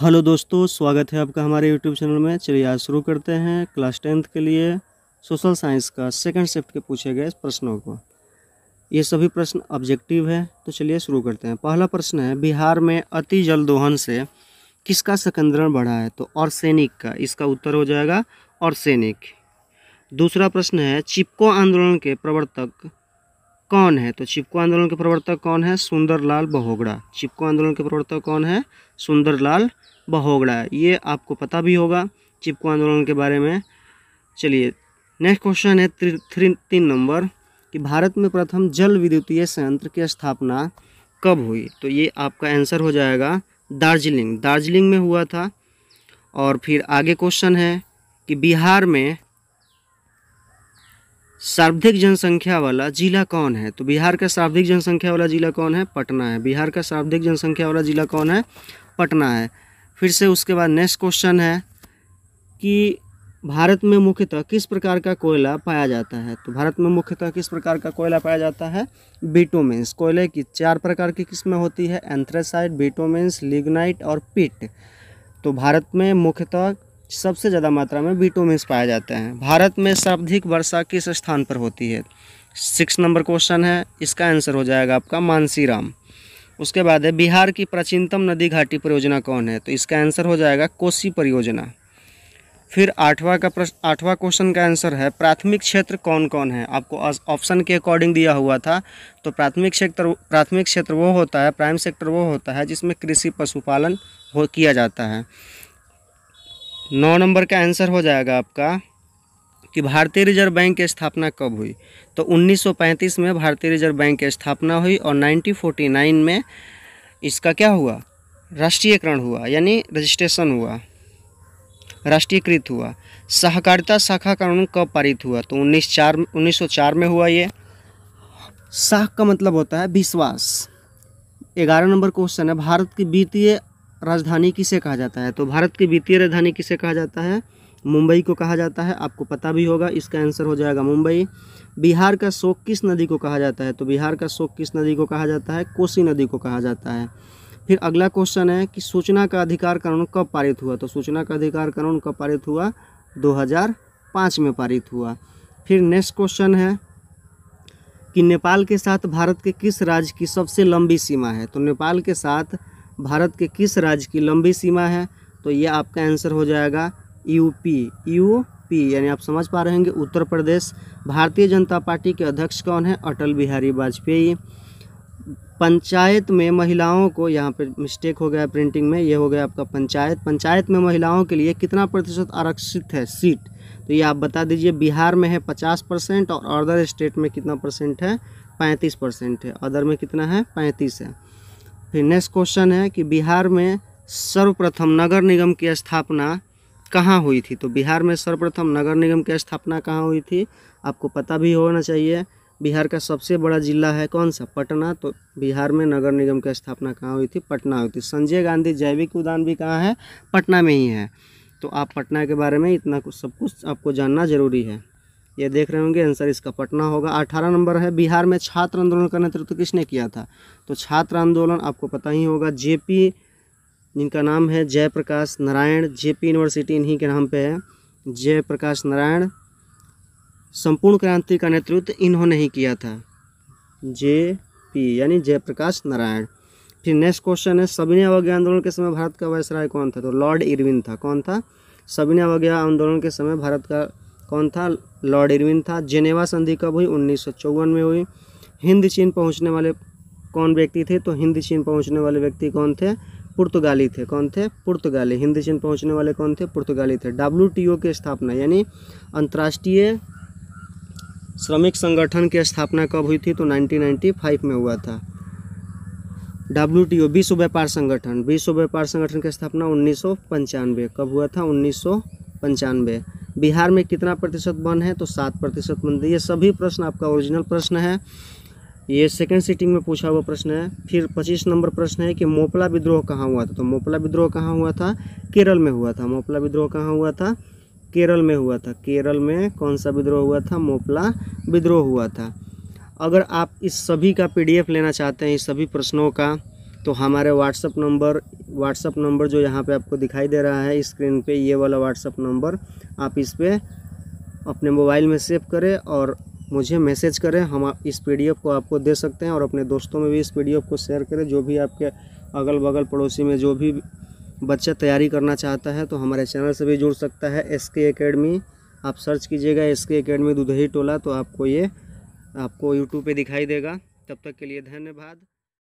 Hello दोस्तों, स्वागत है आपका हमारे यूट्यूब चैनल में। चलिए आज शुरू करते हैं क्लास 10th के लिए सोशल साइंस का सेकंड शिफ्ट के पूछे गए प्रश्नों को। ये सभी प्रश्न ऑब्जेक्टिव है, तो चलिए शुरू करते हैं। पहला प्रश्न है, बिहार में अति जल दोहन से किसका संकेंद्रण बढ़ा है? तो आर्सेनिक का। इसका उत्तर हो जाएगा आर्सेनिक। दूसरा प्रश्न है, चिपको आंदोलन के प्रवर्तक कौन है? तो चिपको आंदोलन के प्रवर्तक कौन है? सुंदरलाल बहुगुणा। चिपको आंदोलन के प्रवर्तक कौन है? सुंदरलाल बहुगुणा। ये आपको पता भी होगा चिपको आंदोलन के बारे में। चलिए नेक्स्ट क्वेश्चन है 3 नंबर कि भारत में प्रथम जल विद्युतीय संयंत्र की स्थापना कब हुई? तो ये आपका आंसर हो जाएगा दार्जिलिंग में हुआ था। और फिर आगे क्वेश्चन है कि बिहार में सर्वाधिक जनसंख्या वाला जिला कौन है? तो बिहार का सर्वाधिक जनसंख्या वाला जिला कौन है? पटना है। बिहार का सर्वाधिक जनसंख्या वाला जिला कौन है? पटना है। फिर से उसके बाद नेक्स्ट क्वेश्चन है कि भारत में मुख्यतः किस प्रकार का कोयला पाया जाता है? तो भारत में मुख्यतः किस प्रकार का कोयला पाया जाता है? बिटुमेंस। कोयले की 4 प्रकार की किस्में होती है, एंथ्रेसाइट, बिटुमेंस, लिग्नाइट और पिट। तो भारत में मुख्यतः सबसे ज़्यादा मात्रा में बिटुमेंस पाया जाता है। भारत में सर्वाधिक वर्षा किस स्थान पर होती है? 6 नंबर क्वेश्चन है, इसका आंसर हो जाएगा आपका मानसीराम। उसके बाद है, बिहार की प्राचीनतम नदी घाटी परियोजना कौन है? तो इसका आंसर हो जाएगा कोसी परियोजना। फिर 8वां क्वेश्चन का आंसर है, प्राथमिक क्षेत्र कौन कौन है? आपको ऑप्शन के अकॉर्डिंग दिया हुआ था। तो प्राथमिक क्षेत्र वो होता है, प्राइम सेक्टर वो होता है जिसमें कृषि पशुपालन किया जाता है। 9 नंबर का आंसर हो जाएगा आपका कि भारतीय रिजर्व बैंक की स्थापना कब हुई? तो 1935 में भारतीय रिजर्व बैंक की स्थापना हुई और 1949 में इसका क्या हुआ? राष्ट्रीयकरण हुआ, यानी रजिस्ट्रेशन हुआ, राष्ट्रीयकृत हुआ। सहकारिता शाखा कानून कब पारित हुआ? तो 1904 में हुआ। ये साख का मतलब होता है विश्वास। 11 नंबर क्वेश्चन है, भारत की वित्तीय राजधानी किसे कहा जाता है? तो भारत की वित्तीय राजधानी किसे कहा जाता है? मुंबई को कहा जाता है। आपको पता भी होगा, इसका आंसर हो जाएगा मुंबई। बिहार का शोक किस नदी को कहा जाता है? तो बिहार का शोक किस नदी को कहा जाता है? कोसी नदी को कहा जाता है। फिर अगला क्वेश्चन है कि सूचना का अधिकार कानून कब पारित हुआ? तो सूचना का अधिकार कानून कब पारित हुआ? 2005 में पारित हुआ। फिर नेक्स्ट क्वेश्चन है कि नेपाल के साथ भारत के किस राज्य की सबसे लंबी सीमा है? तो नेपाल के साथ भारत के किस राज्य की लंबी सीमा है? तो ये आपका आंसर हो जाएगा यूपी, यानी आप समझ पा रहे होंगे उत्तर प्रदेश। भारतीय जनता पार्टी के अध्यक्ष कौन है? अटल बिहारी वाजपेयी। पंचायत में महिलाओं को, यहाँ पे मिस्टेक हो गया प्रिंटिंग में, ये हो गया आपका पंचायत में महिलाओं के लिए कितना प्रतिशत आरक्षित है सीट? तो ये आप बता दीजिए। बिहार में है 50% और अदर स्टेट में कितना परसेंट है? 35% है। अदर में कितना है? 35 है। फिर नेक्स्ट क्वेश्चन है कि बिहार में सर्वप्रथम नगर निगम की स्थापना कहाँ हुई थी? तो बिहार में सर्वप्रथम नगर निगम की स्थापना कहाँ हुई थी? आपको पता भी होना चाहिए। बिहार का सबसे बड़ा जिला है कौन सा? पटना। तो बिहार में नगर निगम की स्थापना कहाँ हुई थी? पटना हुई थी। संजय गांधी जैविक उद्यान भी कहाँ है? पटना में ही है। तो आप पटना के बारे में इतना सब कुछ आपको जानना जरूरी है। ये देख रहे होंगे, आंसर इसका पटना होगा। 18 नंबर है, बिहार में छात्र आंदोलन का नेतृत्व किसने किया था? तो छात्र आंदोलन आपको पता ही होगा, जेपी, जिनका नाम है जयप्रकाश नारायण। जेपी यूनिवर्सिटी इन्हीं के नाम पे है, जयप्रकाश नारायण। संपूर्ण क्रांति का नेतृत्व इन्होंने ही किया था, जेपी यानी जयप्रकाश नारायण। फिर नेक्स्ट क्वेश्चन है, सविनय अवज्ञा आंदोलन के समय भारत का वायसराय कौन था? तो लॉर्ड इरविन था। कौन था? सविनय अवज्ञा आंदोलन के समय भारत का कौन था? लॉर्ड इरविन था। जेनेवा संधि कब हुई? 1954 में हुई। हिंद चीन पहुंचने वाले कौन व्यक्ति थे? तो हिंद चीन पहुंचने वाले व्यक्ति कौन थे? पुर्तगाली थे। कौन थे? पुर्तगाली। हिंद चीन पहुंचने वाले कौन थे? पुर्तगाली थे। WTO की स्थापना यानी अंतर्राष्ट्रीय श्रमिक संगठन की स्थापना कब हुई थी? तो 1995 में हुआ था। WTO विश्व व्यापार संगठन की स्थापना 1995 कब हुआ था? 1995। बिहार में कितना प्रतिशत वन है? तो 7% वन। ये सभी प्रश्न आपका ओरिजिनल प्रश्न है, ये सेकंड सीटिंग में पूछा हुआ प्रश्न है। फिर 25 नंबर प्रश्न है कि मोपला विद्रोह कहाँ हुआ था? तो मोपला विद्रोह कहाँ हुआ था? केरल में हुआ था। मोपला विद्रोह कहाँ हुआ था? केरल में हुआ था। केरल में कौन सा विद्रोह हुआ था? मोपला विद्रोह हुआ था। अगर आप इस सभी का PDF लेना चाहते हैं, इस सभी प्रश्नों का, तो हमारे व्हाट्सअप नंबर जो यहाँ पे आपको दिखाई दे रहा है स्क्रीन पे, ये वाला व्हाट्सअप नंबर आप इस पर अपने मोबाइल में सेव करें और मुझे मैसेज करें। हम इस पीडीएफ को आपको दे सकते हैं और अपने दोस्तों में भी इस पीडीएफ को शेयर करें। जो भी आपके अगल बगल पड़ोसी में जो भी बच्चा तैयारी करना चाहता है तो हमारे चैनल से भी जुड़ सकता है। SK एकेडमी आप सर्च कीजिएगा, SK एकेडमी दुधही टोला, तो आपको यूट्यूब पे दिखाई देगा। तब तक के लिए धन्यवाद।